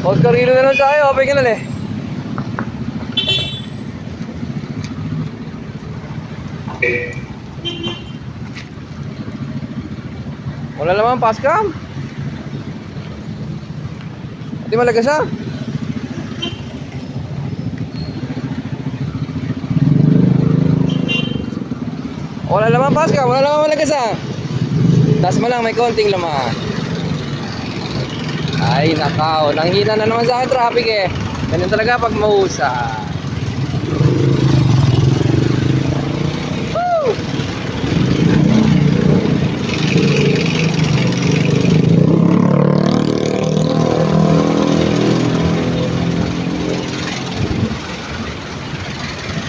Oscar Hilo na lang tayo, okay ka na eh. Wala naman, pass cam. Hindi malagas ah. Wala naman, pass cam, wala naman malagas ah. Taas mo lang, may konting laman. Ay nakaw, nanghina na naman sa akin traffic eh. Ganyan talaga pag mausa. Woo!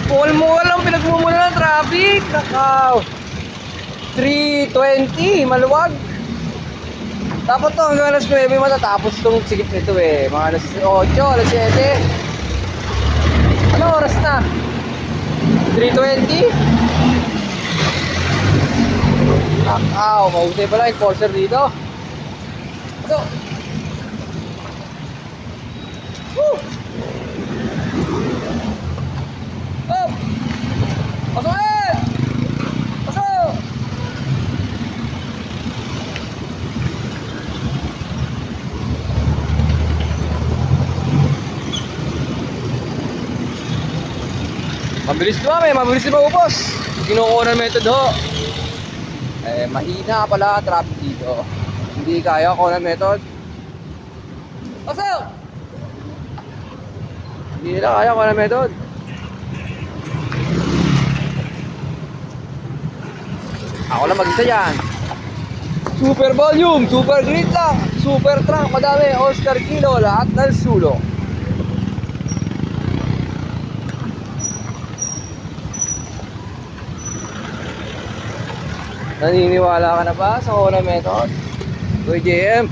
Mukhal-mukhal lang pinagmumula ng traffic. Nakaw 3:20, maluwag. Dapat to hanggang alas 9 matatapos tong sigit nito eh. Mga alas 8, alas 7. Ano oras na? 3:20? Nakaw, mausay pala enforcer dito. Ito. Woo! Up! Pasok ulit! Pasok! Mabilis dumami, mabilis din maubos. Kinukuha ng method ho. Eh, mahina pala ang traffic dito. Hindi kaya ko ng method. Pasok! Hindi nila kaya ko ng method. Ako lang mag-isa yan. Super volume, super grid lang, super truck, madami, Oscar Kilo, lahat ng sulong. Naniniwala ka na ba sa unang method? Uy, JM.